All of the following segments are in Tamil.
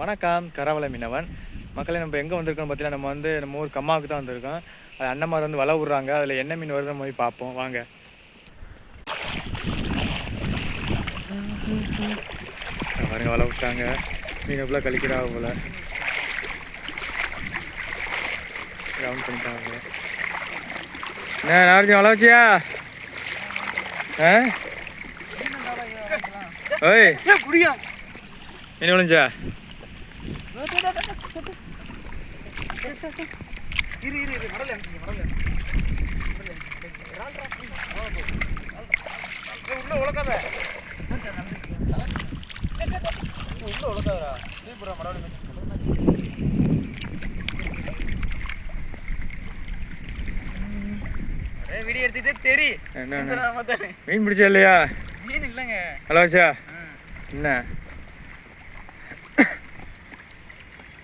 வணக்கம், கரவலை மீனவன் மக்களே. நம்ம எங்கே வந்திருக்கோம் பார்த்தீங்கன்னா, நம்ம ஊர் கம்மாவுக்கு தான் வந்திருக்கோம். அது அண்ணன்மார் வந்து வலை விட்றாங்க. அதில் என்ன மீன் வருதுன்னு போய் பார்ப்போம் வாங்க. பாருங்க, வலை விட்டாங்க. மீன் எவ்வளோ கழிக்கிறா போல ரவுண்ட் பண்ணிட்டாங்க. என்ன நாளைக்கு வலை வச்சியா? ஓய் மீன் விழுஞ்சா? வீடியோ எடுத்துட்டே தெரி மீன் பிடிச்சா இல்லையா? மீன் இல்லைங்க. ஹலோ வச்சா என்ன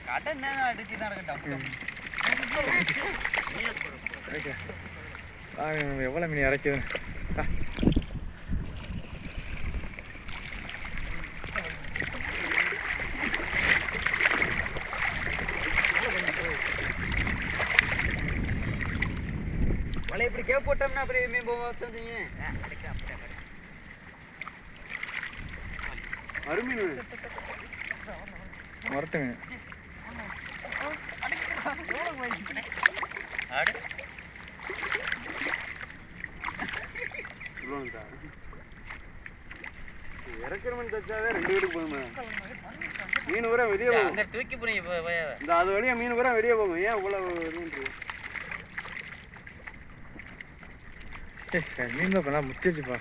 கடை என்ன அடிச்சு தான் இருக்கட்டும். எவ்வளோ மீன் இறக்குது. வலை இப்படி கேப் போட்டோம்னா அப்புறம் மீன் போவீங்க. அருமீன் மரட்டு மீன். இறக்குற மீன் தச்சாவே 2 வீட்டுக்கு போகுமே. மீன் பூரா வெளியே போகும். தூக்கி போறீங்க இந்த அது வழியா மீன் பூரா வெளியே போகும். ஏன் இவ்வளவு மீன் தான் பண்ணா முத்திச்சுப்பா.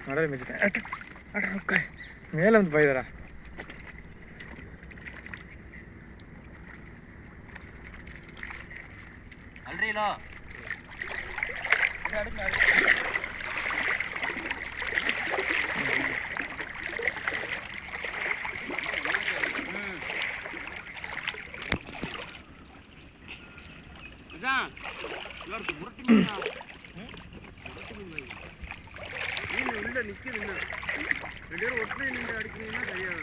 மடவில் மிச்சிட்டேன். மேலே வந்து போய்தரா. அல்றீலோ உள்ள நிக்குது. 2 பேரும் ஒற்றை நின்று அடிக்கிறீங்கன்னா சரியா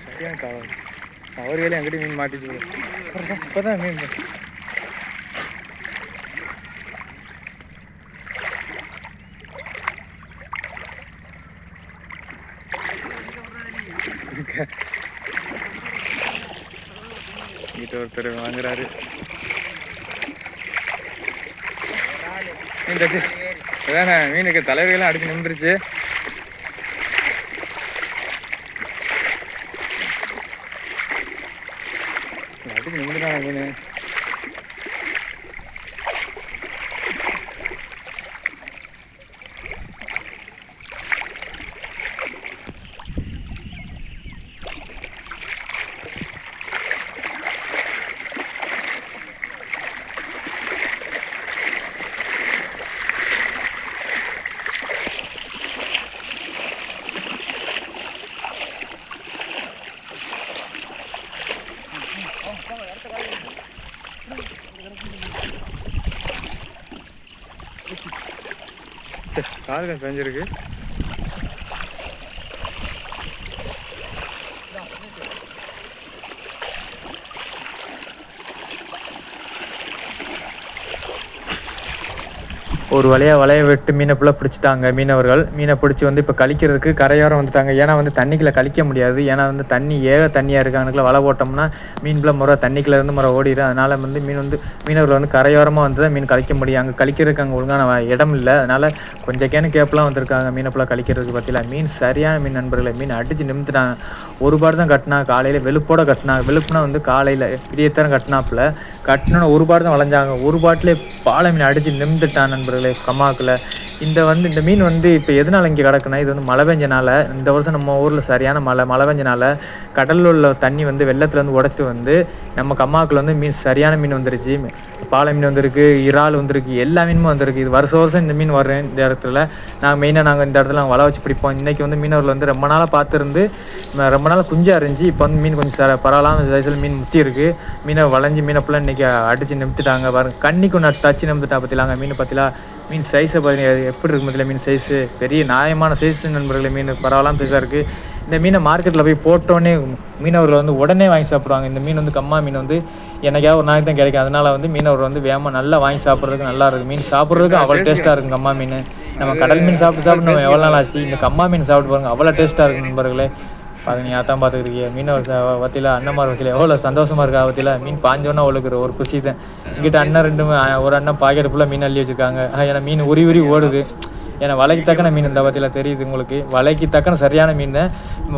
சரியான காலம். அவர் வேலையும் அங்கிட்ட மீன் மாட்டிச்சு. இப்போதான் மீன் கிட்ட ஒருத்தர் வாங்குறாரு. மீன் தச்சு அதானே மீனுக்கு தலைவர்கள்லாம் அடிச்சு நின்றுச்சு. அடிச்சு நின்றுதானே மீன். கால்கள் பெஞ்சிருக்கு. ஒரு வலையை விட்டு மீனை ஃபுல்லாக பிடிச்சிட்டாங்க மீனவர்கள். மீனை பிடிச்சி வந்து இப்போ கழிக்கிறதுக்கு கரையோரம் வந்துட்டாங்க. ஏன்னா வந்து தண்ணிக்குள்ளே கழிக்க முடியாது. ஏன்னா வந்து தண்ணி தண்ணியாக இருக்கானுக்குள்ள வலை போட்டோம்னா மீன் ஃபுல்லாக முறை தண்ணிக்குள்ளே இருந்து முறை ஓடிடும். அதனால் வந்து மீனவர்கள் வந்து கரையோரமாக வந்து தான் மீன் கழிக்க முடியும். அங்கே கழிக்கிறதுக்கு அங்கே ஒழுங்கான இடம் இல்லை. அதனால் கொஞ்சம் கேப்லாம் வந்திருக்காங்க மீனை ஃபுல்லாக கழிக்கிறதுக்கு. பார்த்தீங்களா, மீன் சரியான மீன் நண்பர்களை. மீன் அடித்து நிமித்துட்டாங்க. ஒரு பாடு தான் கட்டினா. காலையில் வெளுப்போட கட்டினா. வெளுப்புனா வந்து காலையில் விடியத்தரம் கட்டினாப்புல. கட்டினோன்னு ஒரு பாடு தான் வளைஞ்சாங்க. ஒரு பாட்டிலே பாலை மீன் அடித்து நிமிந்துட்டான் நண்பர்களே கம்மாக்கில். இந்த மீன் வந்து இப்போ எதனால் இங்கே கிடக்குன்னா, இது வந்து மழை பெஞ்சனால இந்த வருஷம் நம்ம ஊரில் சரியான மழை பெஞ்சனால கடலில் உள்ள தண்ணி வந்து வெள்ளத்துலேருந்து உடச்சிட்டு வந்து நம்ம கம்மாவுக்குள்ள வந்து சரியான மீன் வந்துருச்சு. பாலை மீன் வந்திருக்கு, இறால் வந்திருக்கு, எல்லா மீனுமே வந்திருக்கு. இது வருஷம் இந்த மீன் வர்றேன் இந்த இடத்துல. நாங்கள் இந்த இடத்துல வலை வச்சு பிடிப்போம். இன்றைக்கி வந்து மீனவர்கள் வந்து ரொம்ப நாளாக பார்த்துருந்து ரொம்ப நாள் குஞ்சாக இருந்துச்சு. இப்போ வந்து மீன் கொஞ்சம் பரவாயில்லாம சைஸில் மீன் முத்தி இருக்குது. மீனை வளைஞ்சி மீனை ஃபுல்லாக இன்றைக்கி அடித்து நிமித்துட்டாங்க பாருங்கள். கண்ணிக்கு ஒன்று தச்சு நிமித்துட்டா பார்த்திலாங்க மீன் பார்த்தீங்களா. மீன் சைஸை பார்த்தீங்கன்னா எப்படி இருக்கும் இதில் மீன் சைஸு பெரிய நியாயமான சைஸு நண்பர்களே. மீன் பரவாயில்லாம சைஸாக இருக்குது. இந்த மீனை மார்க்கெட்டில் போய் போட்டோன்னே மீனவர்கள் வந்து உடனே வாங்கி சாப்பிடுவாங்க. இந்த மீன் வந்து கம்மா மீன் வந்து என்னைக்காவது ஒரு நாளைக்கு தான் கிடைக்கும். அதனால் வந்து மீனவர் வந்து வேகமாக நல்லா வாங்கி சாப்பிட்றதுக்கு நல்லா இருக்குது. மீன் சாப்பிட்றதுக்கு அவ்வளோ டேஸ்ட்டாக இருக்கும் கம்மா மீன். நம்ம கடல் மீன் சாப்பிட்டு நம்ம எவ்வளோ நாள் ஆச்சு. இந்த கம்மா மீன் சாப்பிட்டு பாருங்கள், அவ்வளோ டேஸ்ட்டாக இருக்குது நண்பர்களே. அது நீ அதான் பார்த்துக்கிறீங்க. மீனவர் வத்தியில் அண்ணன்மார் வத்தியில் எவ்வளோ சந்தோஷமாக இருக்கா வத்தியில். மீன் பாஞ்சோன்னா அவளுக்கு ஒரு குஷி தான். இங்கிட்ட அண்ணன் ஒரு அண்ணன் பாக்கெட் ஃபுல்லாக மீன் அள்ளி வச்சுருக்காங்க. ஏன்னா மீன் உரி ஓடுது. ஏன்னா வலைக்கு தக்கன மீன் இந்த வத்தியில் தெரியுது உங்களுக்கு. வலைக்கு தக்கன சரியான மீன் தான்.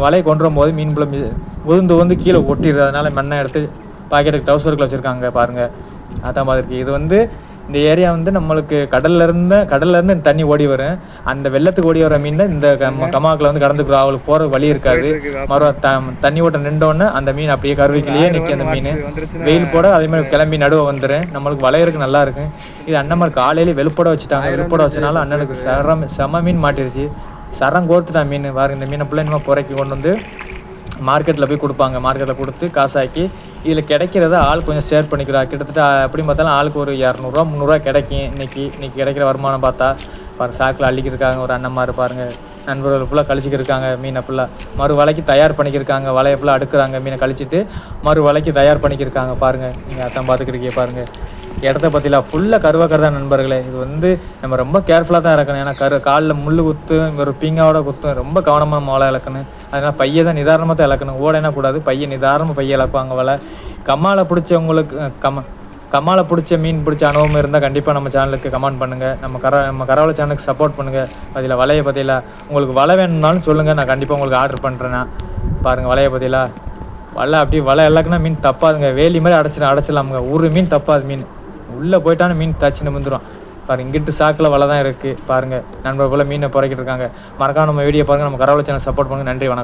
வலையை கொண்டு வரும்போது மீன் ஃபுல்லாக உந்து கீழே ஒட்டிடுது. அதனால் மண்ணை எடுத்து பாக்கெட்டுக்கு டவுசருக்குள்ள வச்சுருக்காங்க பாருங்கள். அதான் பார்த்துருக்கு. இது வந்து இந்த ஏரியா வந்து நம்மளுக்கு கடல்லேருந்து தண்ணி ஓடி வரும். அந்த வெள்ளத்துக்கு ஓடி வர மீன் இந்த கமாக்கில் வந்து கடந்துக்கிறோம். அவளுக்கு போகிற வழி இருக்காது. தண்ணி ஓட்ட நின்றோன்னே அந்த மீன் அப்படியே கருவிக்கிலேயே நிற்கும். அந்த மீன் வெயில் போட அதேமாதிரி கிளம்பி நடுவை வந்துடும். நம்மளுக்கு வளையருக்கு நல்லா இருக்கும். இது அண்ணன் காலையிலே வெளுப்போட வச்சுட்டாங்க. வெளுப்போட வச்சனால அண்ணனுக்கு செம மீன் மாட்டிருச்சு. சரம் கோர்த்துட்டான் மீன். பாருங்க, இந்த மீனை ஃபுல்லாக இன்னும் புறக்கி கொண்டு வந்து மார்க்கெட்டில் போய் கொடுப்பாங்க. மார்க்கெட்டில் கொடுத்து காசாக்கி இதில் கிடைக்கிறத ஆள் கொஞ்சம் ஷேர் பண்ணிக்கிறா. கிட்டத்தட்ட எப்படி பார்த்தாலும் ஆளுக்கு ஒரு 200 300 கிடைக்கும். இன்றைக்கி கிடைக்கிற வருமானம் பார்த்தா பாருங்கள். சாக்கில் அள்ளிக்கிருக்காங்க ஒரு அண்ணன்மார் பாருங்கள். நண்பர்கள் ஃபுல்லாக கழிச்சிக்கிருக்காங்க. மீனை ஃபுல்லாக மறு வலைக்கு தயார் பண்ணிக்கிருக்காங்க. வலையை ஃபுல்லாக அடுக்குறாங்க. மீனை கழிச்சிட்டு மறு வலைக்கு தயார் பண்ணிக்கிருக்காங்க பாருங்கள். நீங்கள் அதான் பார்த்துக்கிருக்கீங்க பாருங்கள். இடத்த பற்றிலாம் ஃபுல்லாக கருவாக்கர் தான் நண்பர்களே. இது வந்து நம்ம ரொம்ப கேர்ஃபுல்லாக தான் இறக்கணும். ஏன்னா காலில் முள் குத்தும், ஒரு பீங்காவோட குத்தும். ரொம்ப கவனமாக மழை இழக்கணும். அதனால் பையை தான் நிதானமாக தான் இழக்கணும். ஓடனா கூடாது. நிதானமாக பையை இழப்பாங்க. வலை கம்மாவில் பிடிச்சவங்களுக்கு கம்மாவில் பிடிச்ச மீன் பிடிச்ச அனுபவம் இருந்தால் கண்டிப்பாக நம்ம சேனலுக்கு கமெண்ட் பண்ணுங்கள். நம்ம கரவலை சேனலுக்கு சப்போர்ட் பண்ணுங்கள். அதில் வலையை பற்றியில் உங்களுக்கு வலை வேணும்னாலும் சொல்லுங்கள். நான் கண்டிப்பாக உங்களுக்கு ஆர்டர் பண்ணுறேன்னா பாருங்கள். வலையை பற்றியில் வலை இலக்குனா மீன் தப்பாதுங்க. வேலி மாதிரி அடைச்சிடலாமுங்க. ஒரு மீன் தப்பாது. மீன் உள்ளே போயிட்டான மீன் தச்சுன்னு வந்துடும் பாருங்கள். இங்கிட்டு சாக்கில் வலை தான் இருக்குது பாருங்கள். நண்பர் போல் மீனை புறக்கிட்டு இருக்காங்க. மறக்காம நம்ம வீடியோ பாருங்கள். நம்ம கரவலை சேனல் சப்போர்ட் பண்ணுங்கள். நன்றி, வணக்கம்.